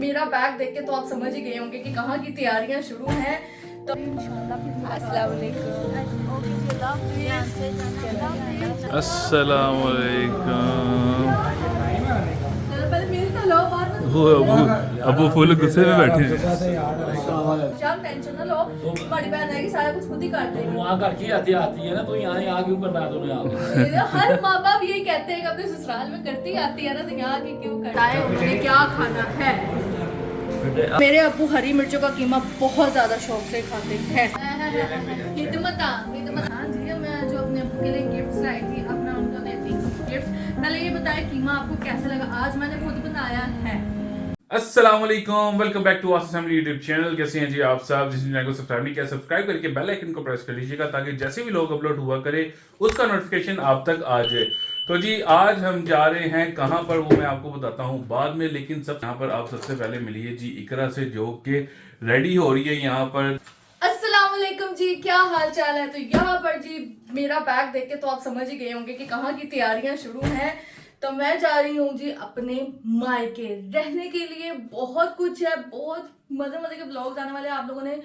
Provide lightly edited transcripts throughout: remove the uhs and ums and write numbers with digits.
मेरा बैग देख के तो आप समझ ही गए होंगे कि कहाँ की तैयारियां शुरू हैं। तो अस्सलाम वालेकुम। पहले मिल तो लो, बाद में वो अबू फुल गुस्से में बैठे हैं। शाम टेंशन ना लो, बड़ी बहन आएगी सारा कुछ खुद ही कर देगी। वहाँ करके आती है ना, तो यहाँ क्यों करना है तूने यहाँ? हर माँ बाप यही कहते हैं कि अपने ससुराल में करती आती है ना, तो यहाँ की क्यों करना है। उन्हें क्या खाना है। मेरे अब्बू हरी मिर्चों का कीमा बहुत ज्यादा शौक से खाते हैं। हिदमत हाँ जी, मैं जो अपने अब्बू के लिए गिफ्ट्स लाई थी, अपना उनको देती हूँ गिफ्ट्स। पहले ये बताएं कीमा आपको कैसा लगा। आज मैंने खुद बनाया है। अस्सलाम वालेकुम, welcome back to Asif family YouTube channel. कैसे हैं जी आप सब? जिस चैनल को सब्सक्राइब नहीं किया, सब्सक्राइब करके बेल आइकन को प्रेस कर लीजिएगा ताकि जैसे भी लोग अपलोड हुआ करे उसका नोटिफिकेशन आप तक आ जाए। तो जी आज हम जा रहे हैं कहाँ पर, वो मैं आपको बताता हूँ बाद में, लेकिन सब यहाँ पर आप सबसे पहले मिलिए जी इकरा से, जो कि रेडी हो रही है यहाँ पर। अस्सलाम वालेकुम जी, क्या हाल चाल है। तो यहाँ पर जी मेरा बैग देख के तो आप समझ ही गए होंगे कि कहाँ की तैयारियां शुरू हैं। तो मैं जा रही हूँ जी अपने मायके रहने के लिए। बहुत कुछ है, बहुत मजे मजे के ब्लॉग्स आने वाले हैं। आप लोगों ने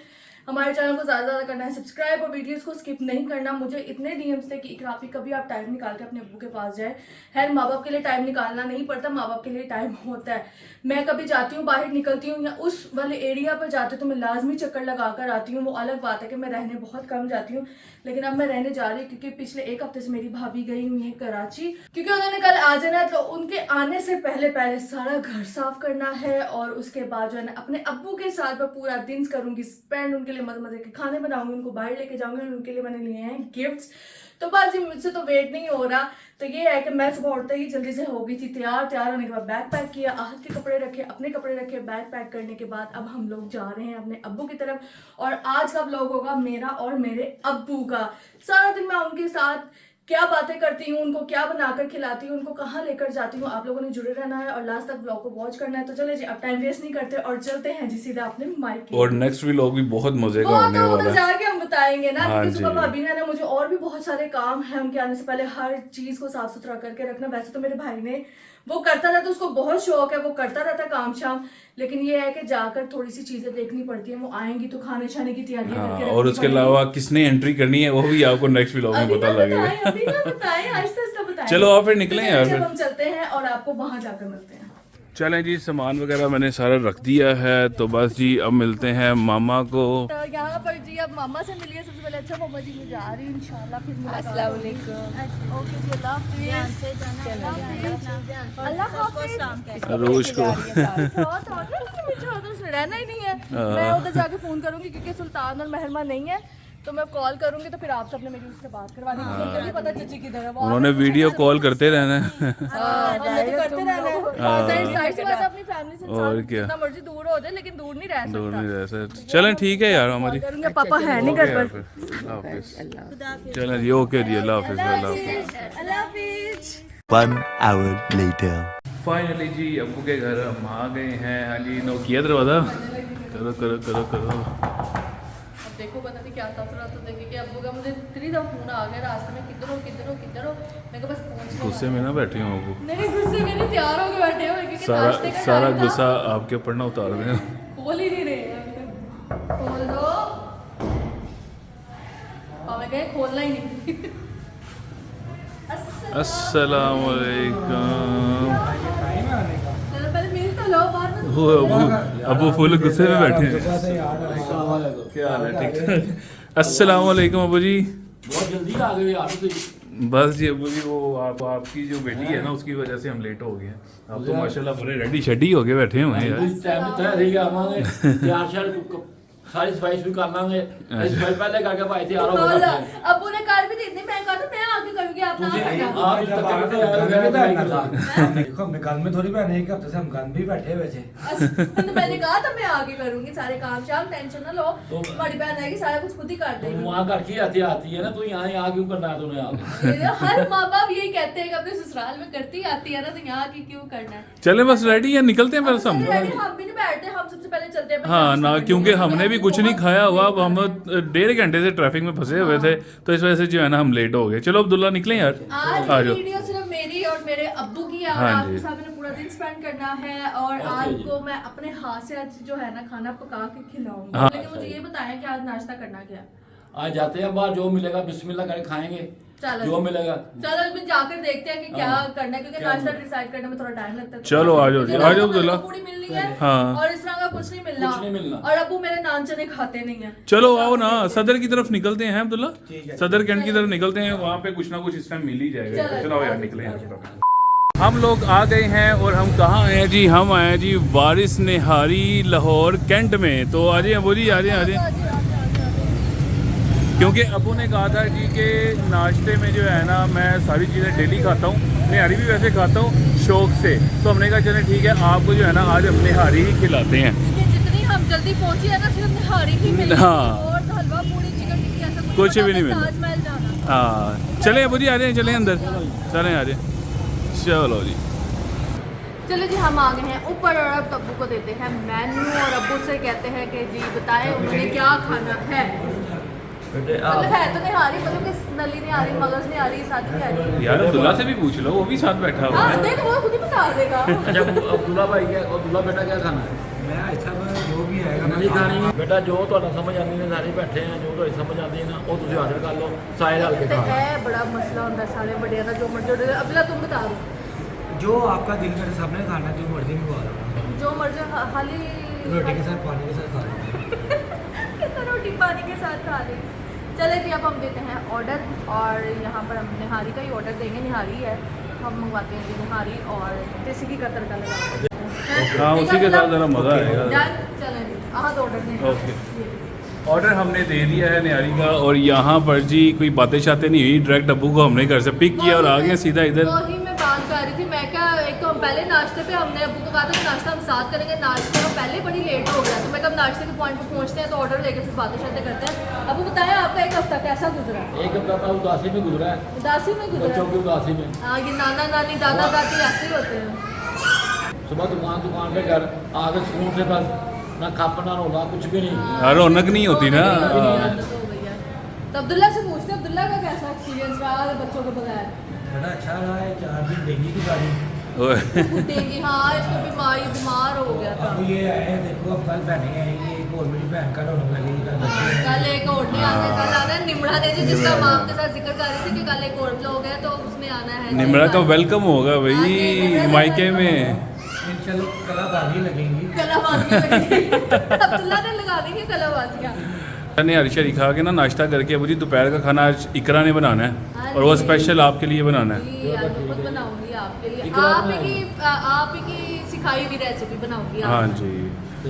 हमारे चैनल को ज़्यादा करना है सब्सक्राइब और वीडियोस को स्किप नहीं करना। मुझे इतने डीएम्स थे कि इकरापी कभी आप टाइम निकाल के अपने अब्बू के पास जाए। खैर माँ बाप के लिए टाइम निकालना नहीं पड़ता, माँ बाप के लिए टाइम होता है। मैं कभी जाती हूँ, बाहर निकलती हूँ या उस वाले एरिया पर जाती हूँ तो मैं लाजमी चक्कर लगा कर आती हूँ। वो अलग बात है कि मैं रहने बहुत कम जाती हूँ, लेकिन अब मैं रहने जा रही हूँ क्योंकि पिछले एक हफ्ते से मेरी भाभी गई हुई है कराची, क्योंकि उन्होंने कल आ जाना है। तो उनके आने से पहले पहले सारा घर साफ करना है और उसके बाद जो है ना अपने अब्बू के साथ मैं पूरा दिन करूंगी स्पेंड। उनके लिए मजे मजे के खाने बनाऊंगी, उनको बाहर लेके जाऊंगी। उनके लिए मैंने लिए हैं गिफ्ट्स। तो बस जी मुझसे तो वेट नहीं हो रहा। तो ये है कि मैं सुबह उठते ही जल्दी से हो गई थी तैयार होने के बाद बैग पैक किया, आहत के कपड़े रखे, अपने कपड़े रखे। बैग पैक करने के बाद अब हम लोग जा रहे हैं अपने अब्बू की तरफ। और आज का व्लॉग होगा मेरा और मेरे अब्बू का। सारा दिन मैं उनके साथ क्या बातें करती हूँ, उनको क्या बनाकर खिलाती हूँ, उनको कहाँ लेकर जाती हूँ। आप लोगों ने जुड़े रहना है और लास्ट तक व्लॉग को वॉच करना है। तो चले जी अब टाइम वेस्ट नहीं करते और चलते हैं जी सीधा अपने मायके। और नेक्स्ट व्लॉग भी बहुत मजे का होने तो वाला है। जाके हम बताएंगे ना, हाँ क्योंकि सुबह जी। भाभी ने ना मुझे और भी बहुत सारे काम है उनके आने से पहले हर चीज को साफ सुथरा करके रखना। वैसे तो मेरे भाई ने वो करता रहता, उसको बहुत शौक है, वो करता रहता काम शाम, लेकिन ये है कि जाकर थोड़ी सी चीजें देखनी पड़ती है। वो आएंगी तो खाने छाने की तैयारी करके हाँ, और उसके अलावा किसने एंट्री करनी है वो भी आपको नेक्स्ट व्लॉग में पता लगेगा। अभी ना बताएं, आहिस्ता आहिस्ता बताएं। चलो आप फिर निकलें यार। जब हम चलते हैं और आपको वहां जाकर मिलते हैं। चलें जी, सामान वगैरह मैंने सारा रख दिया है, तो बस जी अब मिलते हैं मामा को। तो यहाँ पर जी अब मामा से मिलिए सबसे पहले। अच्छा मामा जी मैं जा रही हूँ, इंशाल्लाह फिर मुलाकात। अस्सलाम वालेकुम। ओके जी, अल्लाह हाफिज़। रोज को रहना ही नहीं है। मैं उधर जाके फोन करूंगी क्योंकि सुल्तान और मेहरमा नहीं है, तो मैं कॉल करूंगी तो फिर आप सबने मेरी उससे बात करवानी है। पता चची किधर है, उन्होंने वीडियो कॉल करते रहना है। करते रहना है अपनी फैमिली से। और क्या, जितना मर्जी दूर हो जाए लेकिन दूर नहीं रह दूर सकता। नहीं रह सकते। चलें ठीक है यार, हमारी करूंगे, पापा है नहीं घर पर। चलें जी, ओके जी, अल्लाह हाफिज़। अल्लाह हाफिज़। 1 hour later. फाइनली जी अब्बू के घर हम आ गए हैं। हाँ जी, नो किया दरवाज़ा, करो करो करो करो। अब देखो पता नहीं क्या था, तो देखिए कि अब्बू का मुझे इतनी दफा फोन आ गया रास्ते में, किधर हो मैं कहा बस पहुंच। गुस्से में ना बैठी हूँ अब्बू, नहीं गुस्से में नहीं, तैयार होके बैठे हो क्योंकि नाश्ते का सारा टाइम था। गुस्सा आपके ऊपर ना उतार दें। खोल ही नहीं रहे हैं। खोल दो। हमें कहे खोलना ही नहीं। अस्सलाम वालेकुम। चलो पहले मिल तो लो, बाद में वो अबू फुल गुस्से में बैठे हैं। क्या हाल है? ठीक। अस्सलाम वालेकुम अबू जी। बहुत जल्दी आ गए यार तुम। बस जी अबू जी, वो आपकी जो बेटी है ना उसकी वजह से हम लेट हो गए हैं। आप तो माशाल्लाह बड़े रेडी शेडी हो के बैठे हुए हैं यार। टाइम तो है ठीक है, आवांगे तैयार शार सारी सफाई भी कर लांगे। सफाई पहले करके भाई तैयार हो गए। अब्बू ने कार भी दे दी, मैं कहा था मैं आके करूंगी, आप ना करना। आप तक करके देखो हमने घर में थोड़ी बैठे, एक हफ्ते से हम घर भी बैठे हुए थे। तो मैंने कहा था मैं आगे करूंगी सारे काम शाम, टेंशन ना लो। बड़ी बहन आएगी सारा कुछ खुद ही कर देगी। वहाँ करके आती है ना, तो यहाँ क्यों करना है तूने यहाँ? हर माँ बाप यही कहते हैं कि अपने ससुराल में करती आती है ना, तो यहाँ की क्यों करना है। चले बस रेडी है, निकलते हैं बस हम। हम भी नहीं बैठते, हम सबसे पहले चलते हैं। हाँ ना, क्योंकि हमने भी कुछ नहीं खाया हुआ। अब हम 1.5 घंटे से ट्रैफिक में फंसे हुए थे, तो इस वजह से जो है ना हम लेट हो गए। चलो अब्दुल्ला निकलें यार, आ आज जाओ। वीडियो सिर्फ मेरी और मेरे अब्बू की है और हाँ आपके जी। सामने पूरा पूरा दिन स्पेंड करना है और ओके आज जी। को मैं अपने हाथ से आज जो है ना खाना पका के खिलाऊंगी। हाँ। लेकिन मुझे ये बताया कि आज नाश्ता करना क्या है। आज जाते हैं बाहर, जो मिलेगा बिस्मिल्लाह करके खाएंगे, चलो जो मिलेगा। चलो अभी जाकर देखते हैं कि क्या हाँ। करना है, क्योंकि क्या नाश्ता करना है? डिसाइड करने में थोड़ा टाइम लगता है। चलो, आ जाओ जी, क्योंकि आ जाओ रात को अब्दुल्ला। पूरी मिलनी है हाँ। और इस तरह का कुछ नहीं मिलना। कुछ नहीं मिलना। और अबू मेरे नान चने खाते नहीं है। चलो आओ ना, सदर की तरफ निकलते हैं अब्दुल्ला, ठीक है। सदर कैंट की तरफ निकलते हैं, वहाँ पे कुछ ना कुछ इस टाइम मिल ही जाएगा। चलो, चलो यार आ निकले जाओ। हैं। हम लोग आ गए हैं और हम कहाँ आए हैं जी, हम आए हैं जी वारिस निहारी लाहौर कैंट में। तो आ जाइए अबू जी, आ जाइए। क्योंकि अबू ने कहा था जी कि नाश्ते में जो है ना मैं सारी चीज़ें डेली खाता हूँ, निहारी भी वैसे खाता हूँ शौक से। तो हमने कहा चलें ठीक है, आपको जो है ना आज हम निहारी ही खिलाते हैं। क्योंकि जितनी हम जल्दी पहुंची है ना सिर्फ निहारी ही मिली। हाँ। और हलवा पूरी चिकन टिक्की ऐसा कुछ भी नहीं मिला। ताजमहल जाना। हाँ चले अबू जी, आ जाए, चलें अंदर, चलें आ जाए। चलो जी, चलो जी हम आ गए हैं ऊपर और अब अब्बू को देते हैं मेन्यू और अब्बू से कहते हैं कि जी बताएं उन्होंने क्या खाना है। मतलब है तो निहारी, मतलब कि नली नहीं आ रही, मगज नहीं आ रही, शादी नहीं आ रही। यार अब्दुल्ला से भी पूछ लो, वो भी साथ बैठा हुआ हाँ है। देख वो खुद ही बता देगा। अच्छा अब्दुल्ला भाई, क्या अब्दुल्ला बेटा क्या खाना है? मैं अच्छा जो भी आएगा नहीं खानी बेटा, जो ਤੁਹਾਡਾ ਸਮਝ ਆਉਂਦੀ ਨੇ ਸਾਰੇ ਬੈਠੇ ਆ, ਜੋ ਤੁਹਾਡੀ ਸਮਝ ਆਉਂਦੀ ਹੈ ਨਾ ਉਹ ਤੁਸੀਂ ਆਰਡਰ ਕਰ ਲਓ, ਸਾਰੇ ਰਲ ਕੇ तो ਖਾ है बड़ा मसला होता है सारे बड़े का जो मर्जी order। अबला तुम बता दो जो आपका दिल करे सबने खाना, जो मर्जी मंगवा लो, जो मर्जी खाली रोटी के साथ पानी के साथ खा लो। कितना रोटी पानी के साथ खा ले। चले जी अब हम देते हैं ऑर्डर और यहाँ पर हम निहारी का ही ऑर्डर देंगे। निहारी है, हम मंगवाते हैं जी निहारी और देसी घी का तड़का लगाते हैं। हाँ उसी के साथ ज़रा मज़ा आएगा। डन, चलें जी आज ऑर्डर दें। ओके। ऑर्डर हमने दे दिया है निहारी का और यहाँ पर जी कोई बातें शातें नहीं हुई, डायरेक्ट अब्बू को हमने घर से पिक किया और आ गए सीधा इधर। वही मैं बात कर रही थी, मैं क्या एक तो हम पहले नाश्ते पे हमने अब्बू को कहा था कि नाश्ता हम साथ करेंगे, नाश्ते में पहले बड़ी लेट हो गया तो मैं कब नाश्ते के पॉइंट पे पहुँचते हैं तो ऑर्डर लेके फिर बातें शातें करते हैं। अब्बू बताएं आपका एक हफ्ता कैसा गुजरा? एक हफ्ता तो उदासी में गुजरा है, उदासी में गुजरा? बच्चों की उदासी में। हाँ ये नाना नानी दादा दादी ऐसे ही होते हैं। सुबह दुकान पे घर आगे सुकून से, बस ना खप ना रोला, कुछ भी नहीं। हाँ, रौनक नहीं होती ना। तो अब्दुल्ला से पूछते हैं अब्दुल्ला का कैसा एक्सपीरियंस रहा बच्चों के बगैर? बड़ा अच्छा रहा है, 4 दिन डेंगू की गाड़ी। ओए। देंगी हाँ, इसको बीमार हो गया था। अब ये आए देखो, अब कल बहने आएंगी, एक और मेरी बहन का रौनक लगेगी, कल बच्चे हैं। कल एक और ने आना है, कल आना है निमड़ा ने जी, जिसका माम के साथ जिक्र कर रही थी कि कल एक और लोग हैं तो उसने आना है। निमरा का वेलकम होगा भाई मायके में। चलो कलाबाजी लगेंगी। कलाबाजियां लगेंगी। अब्दुल्ला ने लगा दी कलाबाजियां। निहारी शरी खा के ना नाश्ता करके मुझे दोपहर का खाना आज इकरा ने बनाना है और वो स्पेशल आपके लिए बनाना है। जी, आज मैं खुद बनाऊंगी आपके लिए, इकरा आप ही की सिखाई हुई रेसिपी बनाऊंगी। हाँ जी। तो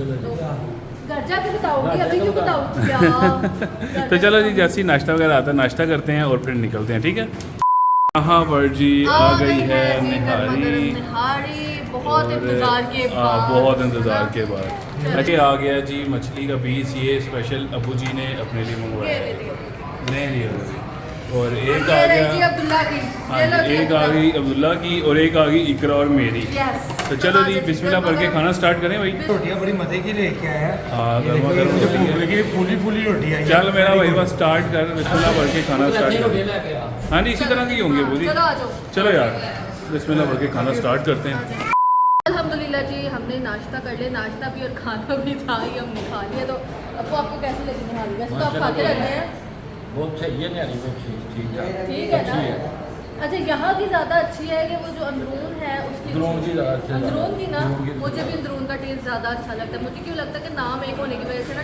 घर जाके बताऊंगी, अभी क्यों बताऊंगी यार। तो चलो जी, जैसे ही नाश्ता वगैरह आता है नाश्ता करते हैं और फिर निकलते हैं, ठीक है। यहाँ पर जी आ गई है निहारी। निहारी बहुत इंतजार के हाँ बाद, बहुत इंतज़ार के बाद अच्छा आ गया जी मछली का पीस, ये स्पेशल अबू जी ने अपने लिए मंगवाया ये है। ले लियो। नहीं लिया और एक आ ये रही जी गया। अब्दुल्ला की, हाँ ये लो जी, जी एक आ अब्दुल्ला। गई अब्दुल्ला की और एक आ गई इकरा और मेरी। Yes। तो चलो जी बिस्मिल्लाह पढ़ के खाना स्टार्ट करें भाई। रोटियाँ बड़ी मजे की लेके आया है। हाँ, ये देखो, गर्मा गर्म मुझे रोटी भूख है। लगी, फूली फूली रोटी आई है। चल मेरा भाई बस स्टार्ट कर, बिस्मिल्लाह पढ़ के खाना स्टार्ट ऐसे ही रोटी कर। लेके आ। हाँ जी इसी तरह की होंगी पूरी। चलो आ जाओ। चलो यार बिस्मिल्लाह पढ़ के खाना स्टार्ट करते हैं। अल्हम्दुलिल्लाह जी हमने नाश्ता कर लिया, नाश्ता भी और खाना भी था, ये हमने खा लिया। तो आपको कैसी लगी निहारी? वैसे तो आप खाते रहते हैं। बहुत सही है निहारी, बहुत सही, ठीक है, ठीक है अच्छी ना? है। अच्छा यहाँ की ज़्यादा अच्छी है कि वो जो अंदरून है उसकी अंदरून की ज़्यादा अच्छी है। अंदरून की ना, अंदरून की मुझे भी अंदरून का टेस्ट ज़्यादा अच्छा लगता है। मुझे क्यों लगता है कि नाम एक होने की वजह से ना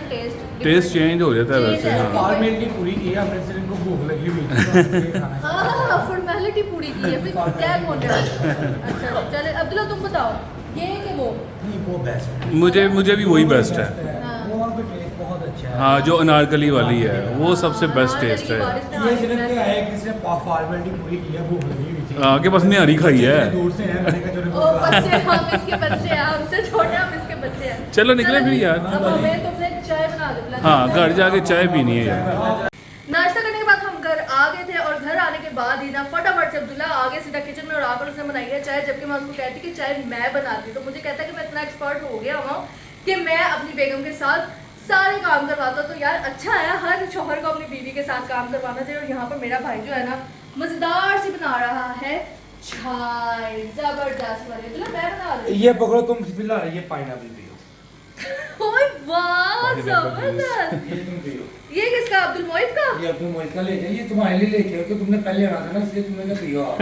टेस्ट चेंज हो जाता है वैसे। Change है। हाँ और मेरी पूरी की है, हमने से इनको भूख लगी हुई थी, तो हमने खाना खाया। हाँ फॉर्मेलिटी पूरी की है, फिर क्या बोल रहे हैं? अच्छा चले अब्दुल्ला तुम बताओ ये कि वो? नहीं वो बेस्ट, मुझे भी वही बेस्ट है। वो वहाँ पे टेस्ट बहुत अच्छा है। हाँ जो अनारकली वाली है वो सबसे बेस्ट टेस्ट है। ये सिर्फ क्या है कि सिर्फ फॉर्मेलिटी पूरी की है, भूख लगी हुई थी। आगे बस निहारी खाई है। दूर से है, मैंने कहा चलो ओ बच्चे, हम इसके बच्चे हैं, हमसे छोटे हम इसके बच्चे हैं। चलो निकले फिर यार। अब हमें तुमने चाय बना दो। हाँ घर जाके चाय पीनी है यार। नाश्ता करने के बाद हम घर आ गए थे और घर आने के बाद ही ना फटाफट से अब्दुल्ला आ गया सीधा किचन में और आकर उसने बनाई है चाय, जबकि मैं उसको कहती कि चाय मैं बनाती। तो मुझे कहता है कि मैं इतना एक्सपर्ट हो गया हूँ कि मैं अपनी बेगम के साथ सारे काम करवाता हूँ। तो यार अच्छा है, हर शौहर को अपनी बीवी के साथ काम करवाना चाहिए। और यहाँ पर मेरा भाई जो है ना मज़ेदार सी बना रहा है चाय जबरदस्त वाले मतलब मैं बना रही ये पकड़ो तुम फिलहाल ये पाइनएप्पल पियो हूँ। ओए वाह जबरदस्त। ये तुम पियो ये किसका अब्दुल मोहित का? ये तुम मोहित का ले जाइए ये तुम्हारे लिए लेके आओ कि तुमने पहले आना था ना इसलिए तुमने कहा पियो आप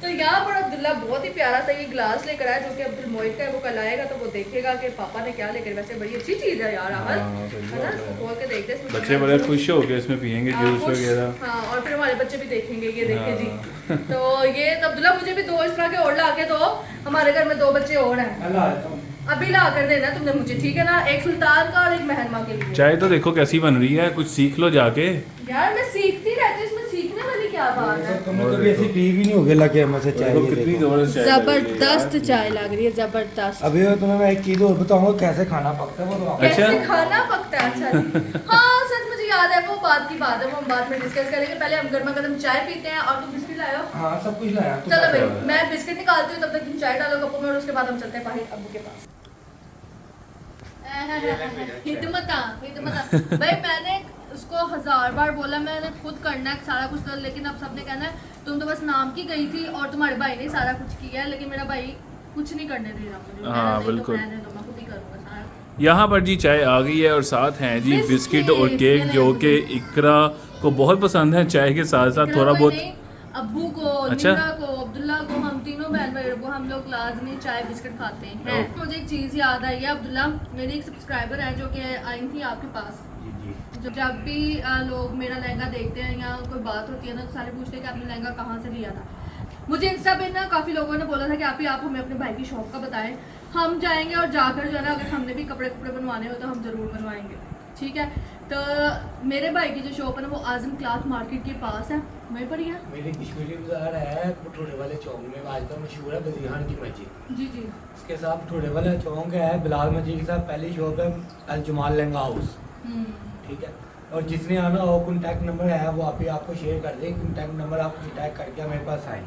तो यहाँ पर अब्दुल्ला बहुत ही प्यारा सा ये ग्लास लेकर आया जो कि अब्दुल मोहित का है। वो कल आएगा तो वो देखेगा कि पापा ने क्या लेकर। वैसे बड़ी अच्छी चीज है यार अमल, हाँ, सही है ना? बात है। इसको खोल के देखते हैं इसमें बच्चे क्या बड़े है। खुश हो गए इसमें पियेंगे हाँ, जूस खुश। वगैरह। हाँ, और फिर हमारे बच्चे भी देखेंगे ये देखे जी। हाँ। तो ये तो अब्दुल्ला मुझे भी 2 इस तरह के और ला के दो। हमारे घर में 2 बच्चे और हैं, अल्लाह तुम अभी ला कर देना तुमने मुझे, ठीक है ना? एक सुल्तान का और एक महरमा के लिए। चाय तो देखो कैसी बन रही है, कुछ सीख लो जाके। यार मैं सीखती रहती हूँ, इसमें सीखने वाली क्या बात है? तुमने कभी ऐसी पी भी नहीं होगी लगे हमसे चाय देखो ये कितनी देखो। जबरदस्त चाय लग रही है जबरदस्त यार। चाय लग रही है, जबरदस्त। अभी तुम्हें मैं एक चीज और बताऊंगा कैसे खाना पकता है वो तो आप अच्छा। कैसे खाना पकता है? अच्छा जी। हाँ सच मुझे याद है, वो बात की बात है, वो हम बाद में डिस्कस करेंगे। पहले हम गर्मा गर्म चाय पीते हैं। और तुम बिस्किट लाए हो? हाँ सब कुछ लाया तुम चलो बताओ। भाई मैं बिस्किट निकालती हूँ, तब तक तुम चाय डालो कपों में और उसके बाद हम चलते हैं बाहर अब्बू के पास। हिदमता भाई मैंने उसको 1000 बार बोला मैंने खुद करना है सारा कुछ, तो लेकिन अब सबने कहना है तुम तो बस नाम की गई थी और तुम्हारे भाई ने सारा कुछ किया है। लेकिन मेरा भाई कुछ नहीं करने दे रहा मुझे। हाँ, मैंने नहीं बिल्कुल। तो रहने दो, मैं खुद ही करूँगा सारा। यहाँ पर जी चाय आ गई है और साथ हैं जी बिस्किट, बिस्किट और केक ये जो ले कि इकरा को बहुत पसंद है। चाय के साथ साथ थोड़ा बहुत नहीं, अब्बू को, अच्छा। निम्रा को, अब्दुल्ला को, हम तीनों बहन भाई को हम लोग लाजमी चाय बिस्किट खाते हैं। मुझे एक चीज़ याद आई है अब्दुल्ला, मेरी एक सब्सक्राइबर है जो कि आई थी आपके पास। जी जी जब भी लोग मेरा लहंगा देखते हैं या कोई बात होती है ना तो सारे पूछते हैं कि आपने लहंगा कहाँ से लिया था। मुझे इंस्टा पे ना काफ़ी लोगों ने बोला था कि आप हमें अपने भाई की शॉप का बताएं, हम जाएंगे और जाकर जो है ना अगर हमने भी कपड़े बनवाने हो तो हम ज़रूर बनवाएंगे, ठीक है? तो मेरे भाई की जो शॉप है ना वो आजम क्लॉथ मार्केट के पास है, वहीं पर ही है। मेरी कश्मीरी बाजार है भटूरे वाले चौक में, आजकल मशहूर है बजीहान की मस्जिद। जी जी। इसके साथ भटूरे वाला चौक है, बिलाल मस्जिद के साथ पहली शॉप है अल जमाल लहंगा हाउस, ठीक है? और जिसने आना हो कॉन्टैक्ट नंबर है वो आपको शेयर कर दे, कॉन्टैक्ट नंबर आप कॉन्टैक्ट करके मेरे पास आए,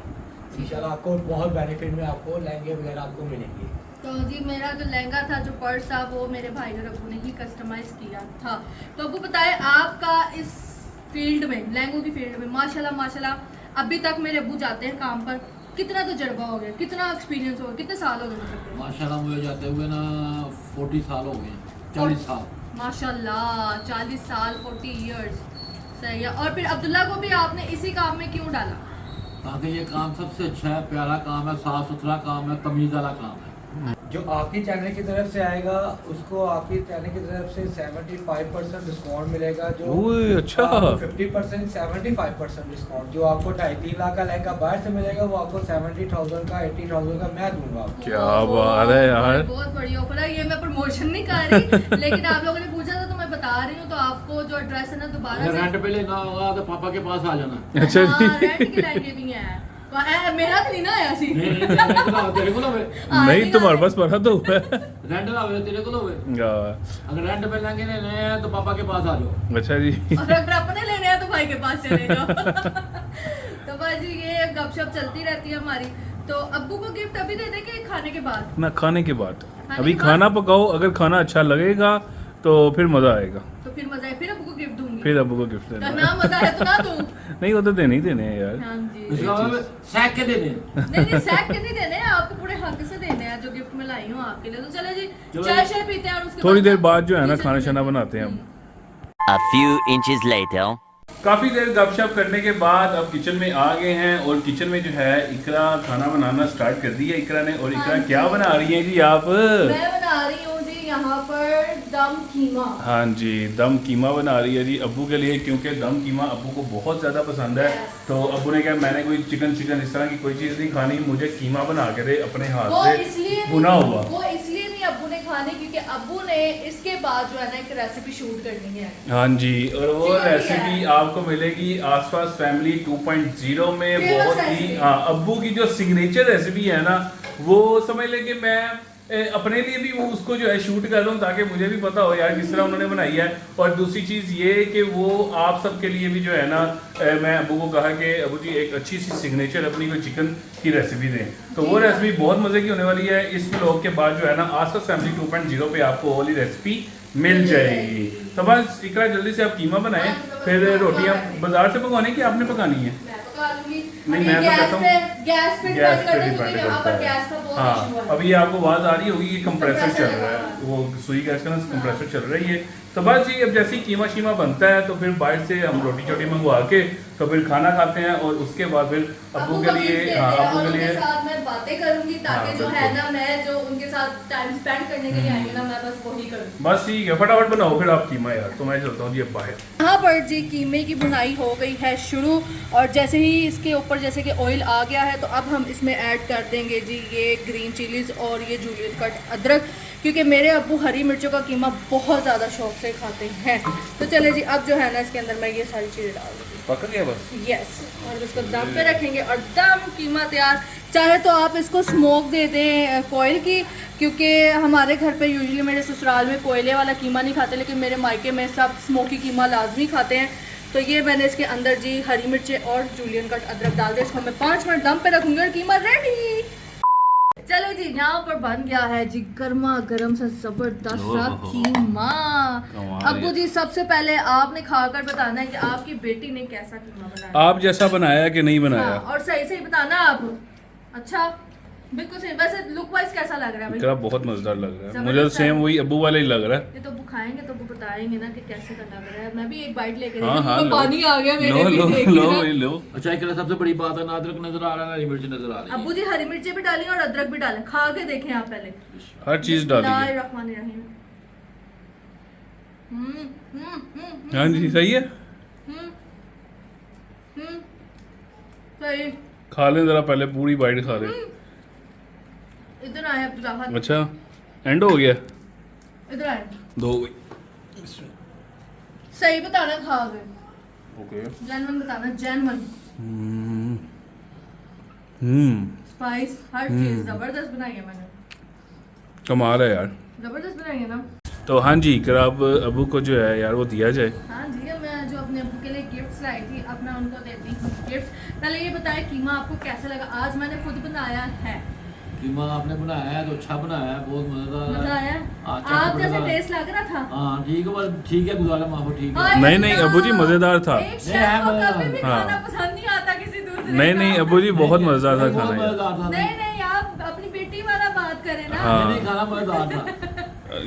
इंशाल्लाह आपको बहुत बेनिफिट में आपको लहंगे वगैरह आपको मिलेंगे। तो जी मेरा जो लहंगा था, जो पर्स था, वो मेरे भाई और अब्बू ने ही कस्टमाइज किया था। तो अब्बू बताए आपका इस फील्ड में, लहंगों की फील्ड में माशाल्लाह अभी तक मेरे अब्बू जाते हैं काम पर, कितना तजुर्बा हो गया, कितना एक्सपीरियंस हो गया, कितने साल हो गए मतलब? माशाल्लाह मुझे जाते हुए ना 40 साल हो गए, 40 साल। माशाल्लाह 40 साल, 40 इयर्स, सही है। और फिर अब्दुल्ला को भी आपने इसी काम में क्यों डाला? ताकि ये काम सबसे अच्छा है, प्यारा काम है, साफ सुथरा काम है, तमीज़ वाला काम है। जो आपकी चैनल की तरफ से आएगा उसको आपकी चैनल की तरफ से 75% डिस्काउंट मिलेगा, जो ओए, अच्छा। 50% 75% डिस्काउंट जो आपको 2.5-3 लाख का लहंगा बाहर से मिलेगा वो आपको 70,000 का 80,000 का मैं दूंगा आपको। क्या बात है यार। बहुत बढ़िया ऑफर है। ये मैं प्रमोशन नहीं कर रही लेकिन आप लोगों ने पूछा था तो मैं बता रही हूँ। तो आपको जो एड्रेस है ना दोबारा अगर से- रेंट पे लेना होगा तो पापा के पास आ जाना। अच्छा हाँ, जी। रेंट के लहंगे भी हैं। मेरा तो नहीं ना आया सी। नहीं नहीं रेंट ना हो तेरे को लोगे, नहीं तुम्हारे पास पड़ा तो है। रेंट ना हो तेरे को लोगे। हाँ, अगर रेंट पे लेंगे लेने हैं तो पापा के पास आ जाओ। अच्छा जी। और अगर अपने लेने हैं तो भाई के पास चले जाओ। तो भाई ये गपशप चलती रहती है हमारी। तो अब्बू को गिफ्ट अभी दे दे के खाने के बाद? ना खाने के बाद, खाने अभी के बाद? खाना पकाओ, अगर खाना अच्छा लगेगा तो फिर मजा आएगा, तो फिर मजा है, फिर अब्बू को गिफ्ट दूंगी। फिर अबू को गिफ्ट तो देना। ना मजा है तो ना दूं। नहीं वो तो देने ही देने हैं यार। हाँ जी। इसका मतलब सैक के देने हैं। नहीं सैक के नहीं देने हैं, आपको पूरे हक से देने हैं जो गिफ्ट में लाई हूँ आपके लिए। तो चले जी चलो चाय जी। शाय पीते हैं और उसके थोड़ी देर ना बाद जो है ना नीचे खाना चलते शाना हैं। बनाते हैं हम। A few inches later. काफ़ी देर गपशप करने के बाद अब किचन में आ गए हैं और किचन में जो है इकरा खाना बनाना स्टार्ट कर दिया इकरा ने। और इकरा हाँ क्या जी। बना रही है जी आप? मैं बना रही हूँ जी यहाँ पर दम कीमा। हाँ जी, दम कीमा बना रही है जी अब्बू के लिए, क्योंकि दम कीमा अब्बू को बहुत ज़्यादा पसंद है। तो अब्बू ने कहा मैंने कोई चिकन इस तरह की कोई चीज़ नहीं खानी, मुझे कीमा बना के दे अपने वो हाथ से इसलिए भुना हुआ। वो इसलिए नहीं अब्बू ने खाने, क्योंकि अब्बू ने इसके बाद जो है ना एक रेसिपी शूट करनी है। हाँ जी, और वो ठीक है, रेसिपी आपको मिलेगी आसपास फैमिली 2.0 में। Famous बहुत ही recipe। हाँ, अब्बू की जो सिग्नेचर रेसिपी है ना वो समझ ले कि मैं अपने लिए भी वो उसको जो है शूट कर लूँ ताकि मुझे भी पता हो यार किस तरह उन्होंने बनाई है। और दूसरी चीज़ ये कि वो आप सबके लिए भी जो है ना मैं अब्बू को कहा कि अब्बू जी एक अच्छी सी सिग्नेचर अपनी कोई चिकन की रेसिपी दें। तो वो रेसिपी बहुत मज़े की होने वाली है। इस व्लॉग के बाद जो है ना आसपास फैमिली 2.0 पे आपको वो वाली रेसिपी मिल जाएगी। तो बस इकरा जल्दी से आप कीमा बनाएं, फिर रोटियाँ बाजार से पकवाने की आपने पकानी है। मैं पका लूंगी। नहीं ये मैं तो कहता हूँ गैस पे गैस डिपेंड पे करता है क्योंकि डिपेंड यहाँ करता पर है। गैस का बहुत हाँ इशू है। अभी आपको आवाज आ रही होगी, ये कंप्रेसर चल कंप्रेसर रहा है, चल वो सुई गैस का ना कंप्रेसर चल रहा है ये। तो बस जी अब जैसे ही कीमा शीमा बनता है तो फिर बाहर से हम रोटी चोटी मंगवा के तो फिर खाना खाते हैं और उसके बाद फिर अब्बू के लिए अब्बू के लिए साथ मैं बातें करूंगी ताकि हाँ, जो है बिल्कुल। ना मैं जो उनके साथ टाइम स्पेंड करने के लिए आएंगे ना मैं बस वही करूँ। बस ठीक है, फटाफट बनाओ फिर आप कीमा यार, तो मैं चलता हूँ जी अब बाहर। यहाँ पर जी कीमे की बुनाई हो गई है शुरू और जैसे ही इसके ऊपर जैसे कि ऑयल आ गया है तो अब हम इसमें ऐड कर देंगे जी ये ग्रीन चिलीज़ और ये जूलियन कट अदरक, क्योंकि मेरे अब्बू हरी मिर्चों का कीमा बहुत ज़्यादा शौक से खाते हैं। तो चले जी अब जो है ना इसके अंदर मैं ये सारी चीज़ें डाल दूँगी। पक गया बस। यस, और इसको दम पे रखेंगे और दम कीमा तैयार। चाहे तो आप इसको स्मोक दे दें कोयल की, क्योंकि हमारे घर पे यूजुअली मेरे ससुराल में कोयले वाला कीमा नहीं खाते, लेकिन मेरे मायके में सब स्मोकी कीमा लाजमी खाते हैं। तो ये मैंने इसके अंदर जी हरी मिर्चें और जूलियन कट अदरक डाल दिया। इसको मैं 5 मिनट दम पे रखूँगी और कीमा रेडी। चलो जी यहाँ पर बन गया है जी गर्मा गर्म सा जबरदस्त सा कीमा। अब्बू जी सबसे पहले आपने खाकर बताना है कि आपकी बेटी ने कैसा कीमा बनाया। आप जैसा बनाया कि नहीं बनाया? हाँ, और सही सही बताना आप। अच्छा बिल्कुल सही। वैसे लुक वाइज कैसा लग रहा है भाई? इकरा बहुत मजेदार लग रहा है, जबरदस्त मुझे तो है। सेम वही अब्बू वाला ही लग रहा है। ये तो खाएंगे तो बताएंगे ना कि कैसे का लग रहा है। मैं भी एक बाइट लेके हाँ, हाँ, लो। पानी आ गया मेरे लो भी लो देख के लो ना। लो। अच्छा एक सबसे बड़ी बात है, ना अदरक नजर आ रहा है ना हरी मिर्च नजर आ रही है। अब्बू जी हरी मिर्चें भी डाली और अदरक भी डालें, खा के देखें आप पहले। हर चीज डाली है। बिस्मिल्लाहिर्रहमानिर्रहीम। हाँ जी सही है, सही। खा लें जरा पहले, पूरी बाइट खा लें। इधर आए अब्दुल्लाह, अच्छा एंड हो गया, इधर आए। दो सही बताना खा के, ओके। जेन्युइन बताना, जेन्युइन। स्पाइस हर चीज जबरदस्त बनाई है मैंने, कमाल है यार। जबरदस्त बनाई है ना। तो हाँ जी कर अब अबू को जो है यार वो दिया जाए। हाँ जी, अब मैं जो अपने अब्बू के लिए गिफ्ट्स लाई थी अब मैं उनको देती हूँ गिफ्ट्स। पहले ये बताएं कीमा आपको कैसा लगा? आज मैंने खुद बनाया है। कीमा आपने बनाया है तो अच्छा बनाया है, बहुत मजेदार मजा है। आया? हाँ, आप जैसे चटपटा। टेस्ट लग रहा था? हाँ ठीक है, बस ठीक है, गुजारा माफो ठीक है। हाय नहीं, नहीं, अल्लाह! अब्बू जी मजेदार था। एक शेफ को कभी भी हाँ। खाना पसंद नहीं आता किसी दूसरे नहीं का। नहीं अबू जी बहुत मजेदार था बहुत खाना यार। मजेदार था। नहीं नहीं, आप अपनी बेटी वाला बात करें ना। हाँ। नहीं खाना मजेदार था।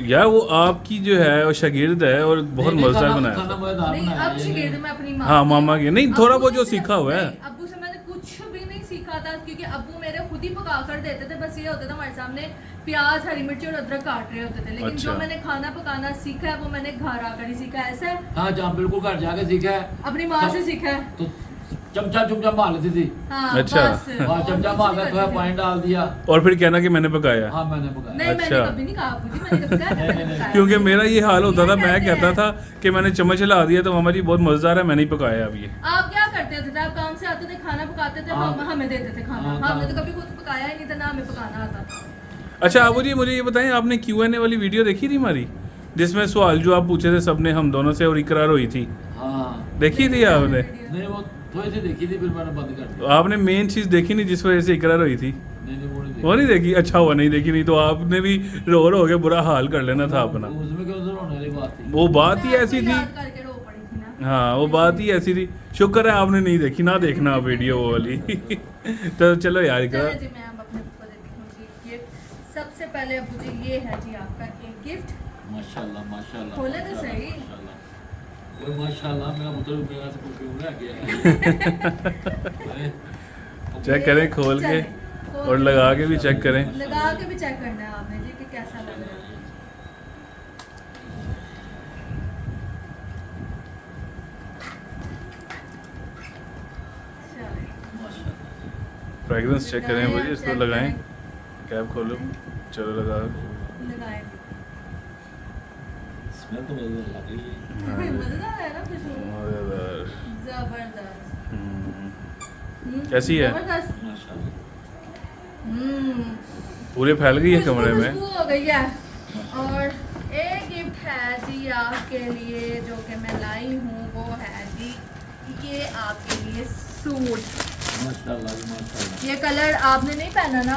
यार वो आपकी जो है वो शागिर्द है और बहुत नहीं, मजेदार खाना बनाया। मजेदार नहीं, बनाया अब है, शिकायत ये मैं अपनी माँ हाँ की। मामा की नहीं, थोड़ा अब्बू बहुत जो से सीखा हुआ है। नहीं, अब्बू से मैंने कुछ भी नहीं सीखा था, क्योंकि अब्बू मेरे खुद ही पका कर देते थे। बस ये होता था हमारे सामने प्याज हरी मिर्ची और अदरक काट रहे होते थे, लेकिन अच्छा। जो मैंने खाना पकाना सीखा है वो मैंने घर आकर ही सीखा है। ऐसा है, हाँ जहाँ बिल्कुल घर जाके सीखा है अपनी माँ से सीखा है। तो चमचा चुमचा मार लेती थी। हाँ, अच्छा। बस, वहाँ और चमचा कुछ मार नहीं कर थोड़ा करती थी। पानी डाल दिया। और फिर कहना कि मैंने पकाया। हाँ मैंने पकाया। नहीं, मैंने अच्छा। कभी नहीं कहा अब्बू जी, मैंने कभी कहा नहीं, मैंने नहीं, पकाया। क्योंकि मेरा ये हाल होता था, ये मैं कहते कहता हैं। था कि मैंने चम्मच हिला दिया तो मामा जी बहुत मजेदार है, मैंने ही पकाया अब ये। आप क्या करते थे? आप काम से आते थे, खाना पकाते थे, हाँ। हमें देते थे खाना। हाँ, हमने तो हाँ। कभी खुद पकाया ही नहीं था, ना हमें पकाना आता था। अच्छा अबू जी मुझे ये बताएं, आपने Q&A वाली वीडियो देखी थी हमारी, जिसमें सवाल जो आप पूछे थे सबने हम दोनों से और इकरार हुई थी, हाँ देखी थी आपने? नहीं वो थोड़ी सी देखी थी, फिर मैंने बंद कर दी। आपने मेन चीज देखी नहीं जिस वजह से इकरार हुई थी? नहीं नहीं वो नहीं देखी। वो नहीं देखी? अच्छा हुआ नहीं देखी, नहीं तो आपने भी रो रो के बुरा हाल कर लेना था अपना। उसमें क्यों जरूर होने वाली बात थी। वो बात ही मैं ऐसी आपको थी। याद करके रो पड़ी थी ना। हाँ वो बात ही ऐसी थी। शुक्र है आपने नहीं देखी, ना देखना वीडियो वो वाली। तो चलो यार चलो इकरार। जी, मैं अब अपने अब्बू को देती हूँ जी गिफ्ट। सबसे पहले अब्बू जी ये है जी आपका एक गिफ्ट। माशाल्लाह माशाल्लाह। खोले तो माशाल्लाह, सही। माशाल्लाह। ओए माशाल्लाह, मेरा पुत्र मेरा से कुछ क्यों रह गया। चेक करें खोल के चलें, और लगा के भी चेक करें। लगा के भी चेक करना है आपने जी कि कैसा लग रहा है। चलें। फ्रेगरेंस चेक करें मुझे, इसको चेक लगाएं। करें। कैप खोलो, चलो लगा। लगाएं। स्मेल तो मजेदार लग रही है। मजेदार है ना खुशबू? मजेदार। जबरदस्त। कैसी है? जबरदस्त। माशाल्लाह। पूरे फैल गई है कमरे में। खुशबू हो गई है। और एक गिफ्ट है जी आपके लिए जो कि मैं लाई हूँ, वो है जी ये आपके लिए सूट। माशाल्लाह जी माशाल्लाह। ये कलर आपने नहीं पहना ना?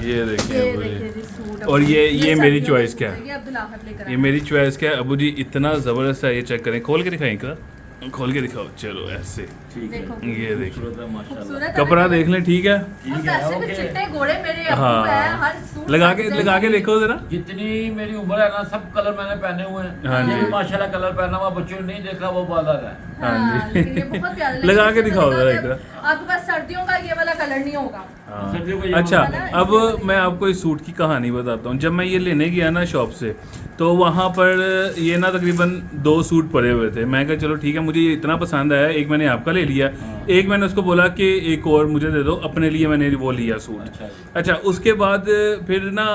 ये देखिए ये अबू देखिए जी। जी सूट। और ये सर्दियों मेरी चॉइस का क्या सूट है? ये अब्दुल आहद लेकर ये आया। मेरी चॉइस क्या है अबू जी, इतना ज़बरदस्त है, ये चेक करें, खोल के दिखाएं क्या। खोल के दिखाओ, चलो ऐसे, ठीक है, देखो। ये देखो खूबसूरत है माशाल्लाह। खूबसूरत है कपड़ा ना? देख लें, ठीक है। ठीक और है, वैसे भी ओके। चिट्टे घोड़े मेरे अब्बू हाँ। हैं, हर सूट लगा सज के जाएंगे। देखो जरा। जितनी मेरी उम्र है ना, सब कलर मैंने पहने हुए हैं। हाँ ये जी। भी माशाल्लाह कलर पहना हुआ, बच्चों ने नहीं देखा वो बादल है। हाँ हाँ, जी। लेकिन ये बहुत प्यारा लगा के इसमें दिखाओ देखा जरा कि एक तरह। आपके पास सर्दियों का ये वाला कलर नहीं होगा। हाँ। सर्दियों को ये अच्छा, होता है। अब मैं आपको इस सूट की कहानी बताता हूँ। जब मैं ये लेने गया ना शॉप से, तो वहाँ पर ये ना तकरीबन 2 सूट पड़े हुए थे। मैं कहा चलो ठीक है, मुझे ये इतना पसंद आया, एक मैंने आपका ले लिया, एक मैंने उसको बोला कि एक और मुझे दे दो, अपने लिए मैंने वो लिया सूट। अच्छा जी। अच्छा, उसके बाद फिर ना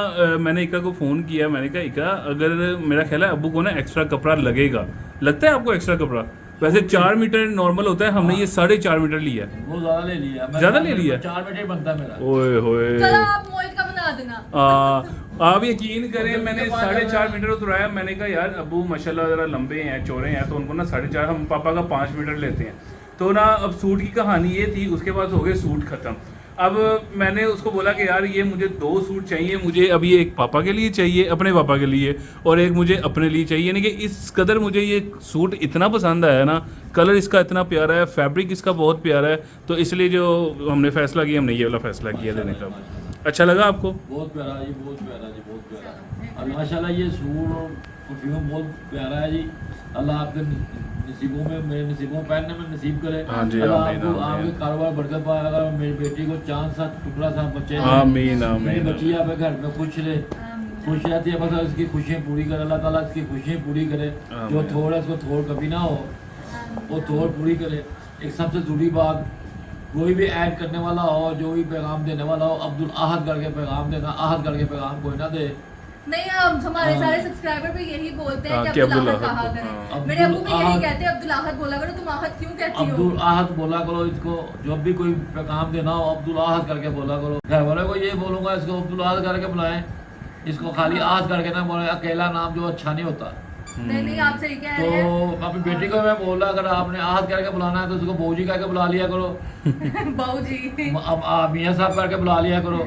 मैंने इका को फ़ोन किया। मैंने कहा इका, अगर मेरा ख्याल है अब्बू को ना एक्स्ट्रा कपड़ा लगेगा, लगता है आपको एक्स्ट्रा कपड़ा? वैसे 4 मीटर नॉर्मल होता है, हमने ये 4.5 मीटर लिया है। वो ज्यादा ले लिया। ज्यादा ले लिया? 4 मीटर बनता है मेरा। ओए होए। चलो आप मोहित का बना देना। आप यकीन करें, मैंने 4.5 मीटर उतराया। मैंने कहा यार अब्बू माशाल्लाह ज़रा लंबे हैं, चौड़े हैं, तो उनको ना 4.5, हम पापा का 5 मीटर लेते हैं। तो ना अब सूट की कहानी ये थी। उसके बाद हो गए सूट ख़त्म। अब मैंने उसको बोला कि यार ये मुझे 2 सूट चाहिए, मुझे अब ये एक पापा के लिए चाहिए, अपने पापा के लिए, और एक मुझे अपने लिए चाहिए। यानी कि इस कदर मुझे ये सूट इतना पसंद आया ना, कलर इसका इतना प्यारा है, फैब्रिक इसका बहुत प्यारा है, तो इसलिए जो हमने फ़ैसला किया, हमने ये वाला फ़ैसला किया लेने का। अच्छा लगा आपको? बहुत प्यारा जी, बहुत प्यारा जी, बहुत प्यारा। और माशाल्लाह ये सूट और परफ्यूम बहुत प्यारा है जी। अल्लाह आपके नसीबों में, मेरे नसीबों में पहनने में नसीब करे। हाँ जी, अल्लाह आमीन, आपको, आमीन। आपके कारोबार बढ़कर पाए। अगर मेरी बेटी को चांद सा टुकड़ा सा बच्चे हैं। आमीन, मेरी आमीन। बच्ची आपके घर में खुश रहे, खुश रहती है, बस इसकी खुशियाँ पूरी करे। अल्लाह ताला इसकी खुशियाँ पूरी करे। जो आमीन। थोड़ा इसको थोड़ कभी ना हो, वो थोड़ पूरी करे। एक सबसे जरूरी बात, कोई भी ऐड करने वाला हो, जो भी पैगाम देने वाला हो, अब्दुल आहद करके पैगाम देना। आहद करके पैगाम कोई ना दे। नहीं, अब हमारे हाँ। सारे सब्सक्राइबर भी यही बोलते हैं हाँ, कि कि अब्दुल अब्दुल आहद कहा आहद, करें। हाँ। मेरे अब्बू भी यही अब्दुल कहते हैं, अब्दुल आहद बोला करो। तुम आहद क्यों कहती हो? अब्दुल आहद बोला करो इसको। जब भी कोई पैगाम देना हो, अब्दुल आहद करके बोला करो। घर वाले को ये बोलूंगा, इसको अब्दुल आहद करके बुलाएं। इसको खाली आहद करके ना बोले। अकेला नाम जो अच्छा नहीं होता। नहीं नहीं, आप सही कह तो रहे हैं। अपनी बेटी को मैं बोला, अगर आपने आहद करके बुलाना है तो उसको बहूजी करके बुला लिया करो। बाबू जी। अब मियाँ साहब करके बुला लिया करो।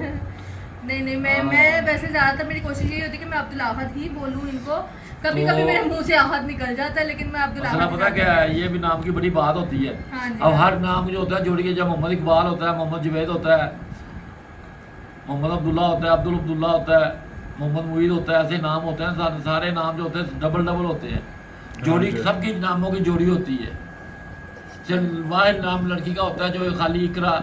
नहीं नहीं, मैं वैसे ज्यादातर मेरी कोशिश यही होती है कि मैं अब्दुल आहद ही बोलूं इनको। कभी कभी तो- मेरे मुंह से आहद निकल जाता है, लेकिन मैं अब्दुल मसला आहद पता क्या है, ये भी नाम की बड़ी बात होती है। हाँ जी। अब हर नाम जो होता है जोड़िए, जब मोहम्मद इकबाल होता है, मोहम्मद जुवैद होता है, मोहम्मद अब्दुल्ला होता है, अब्दुल अब्दुल्ला होता है, मोहम्मद मुईद होता है, ऐसे नाम होते हैं। सारे नाम जो होते हैं डबल डबल होते हैं। जोड़ी जी। सबकी नामों की जोड़ी होती है। चल वाहिद नाम लड़की का होता है जो खाली इकरा,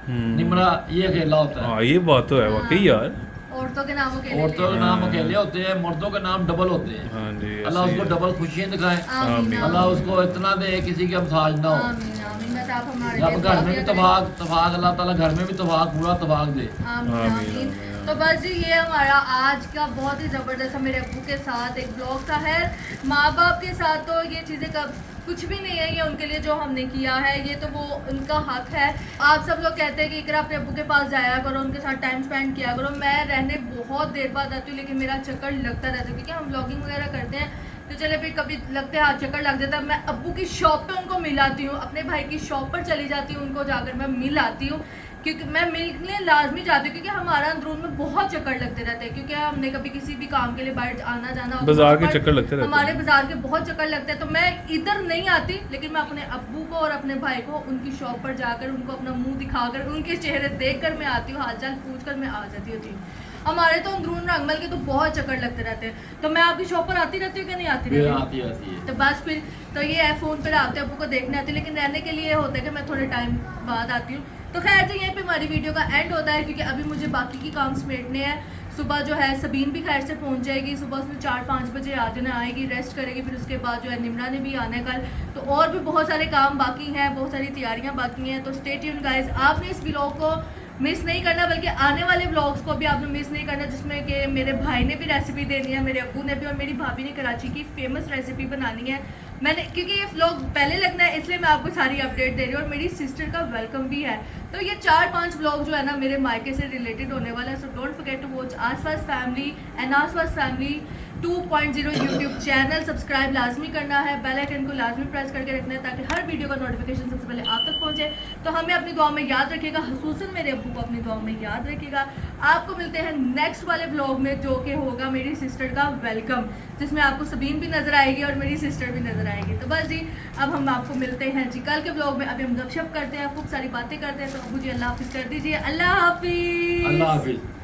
निमरा, ये अकेला होता है। हाँ, ये बात तो है वाकई यार। औरतों के नामों के औरतों के नाम अकेले होते हैं, मर्दों के नाम डबल होते हैं। हाँ जी, अल्लाह ऐसे उसको ही है। डबल खुशियाँ दिखाए। आमीन अल्लाह उसको इतना दे किसी के हमसाज ना हो। आमीन आमीन। बस आप हमारे जब लिए घर दुआ में भी किया करें। तबाक तबाक, अल्लाह ताला घर में भी तबाक, पूरा तबाक दे। आमीन आमीन, आमीन। आमीन। तो बस जी, ये हमारा आज का बहुत ही ज़बरदस्त मेरे अब्बू के साथ एक ब्लॉग था। है माँ बाप के साथ तो ये चीज़ें कब कुछ भी नहीं है, ये उनके लिए जो हमने किया है ये तो वो उनका हक है। आप सब लोग कहते हैं कि इकरा अपने अब्बू के पास जाया करो, उनके साथ टाइम स्पेंड किया करो। मैं रहने बहुत देर बाद आती हूँ, लेकिन मेरा चक्कर लगता रहता है क्योंकि हम व्लॉगिंग वगैरह करते हैं। तो चले भी कभी लगते हैं, हाथ चक्कर लग जाता है। मैं अब्बू की शॉप पे उनको मिल आती हूँ, अपने भाई की शॉप पर चली जाती हूँ, उनको जाकर मैं मिल आती हूँ, क्योंकि मैं मिलने लाजमी जाती हूँ, क्योंकि हमारा अंदरून में बहुत चक्कर लगते रहते हैं। क्योंकि हमने कभी किसी भी काम के लिए बाहर आना जाना होता है, बाजार के वहाँ पर चक्कर लगते रहते हैं। हमारे बाजार के बहुत चक्कर लगते हैं। तो मैं इधर नहीं आती, लेकिन मैं अपने अब्बू को और अपने भाई को उनकी शॉप पर जाकर उनको अपना मुंह दिखाकर, उनके चेहरे देखकर मैं आती हूँ, हालचाल पूछकर मैं आ जाती हूँ। हमारे तो अंदरून रंगमल के तो बहुत चक्कर लगते रहते हैं। तो मैं आपकी शॉप पर आती रहती हूँ कि नहीं आती फिर रहती? आती है। तो बस फिर तो ये है, फ़ोन पर आते अब्बू को देखने आती, लेकिन रहने के लिए ये होता है कि मैं थोड़े टाइम बाद आती हूँ। तो खैर जी, यहीं पे हमारी वीडियो का एंड होता है, क्योंकि अभी मुझे बाकी की काम समेटने हैं। सुबह जो है सबीन भी खैर से पहुंच जाएगी, सुबह उसमें 4-5 बजे आजना आएगी, रेस्ट करेगी, फिर उसके बाद जो है निमरा ने भी आना है कल। तो और भी बहुत सारे काम बाकी हैं, बहुत सारी तैयारियां बाकी हैं। तो स्टे ट्यून गाइस, आपने इस व्लॉग को मिस नहीं करना, बल्कि आने वाले व्लॉग्स को भी आपने मिस नहीं करना, जिसमें कि मेरे भाई ने भी रेसिपी देनी है, मेरे अब्बू ने भी, और मेरी भाभी ने कराची की फेमस रेसिपी बनानी है। मैंने क्योंकि ये व्लॉग पहले लगना है, इसलिए मैं आपको सारी अपडेट दे रही हूँ, और मेरी सिस्टर का वेलकम भी है। तो ये 4-5 व्लॉग जो है ना मेरे मायके से रिलेटेड होने वाला है। So don't forget to watch Aaspaas family and Aaspaas family 2.0 YouTube channel subscribe लाजमी करना है, बेल आइकन को लाजमी प्रेस करके रखना है ताकि हर वीडियो का नोटिफिकेशन सबसे पहले आप तक पहुंचे। तो हमें अपनी दुआ में याद रखिएगा, हुसूसन मेरे अब्बू को अपनी दुआ में याद रखिएगा। आपको मिलते हैं नेक्स्ट वाले व्लॉग में जो कि होगा मेरी सिस्टर का वेलकम, जिसमें आपको सबीन भी नजर आएगी और मेरी सिस्टर भी नजर आएगी। तो बस जी अब हम आपको मिलते हैं जी कल के व्लॉग में। अभी हम गपशप करते हैं, खूब सारी बातें करते हैं। तो अब्बू जी अल्लाह हाफिज़ कर दीजिए। अल्लाह हाफिज़। अल्लाह हाफिज़।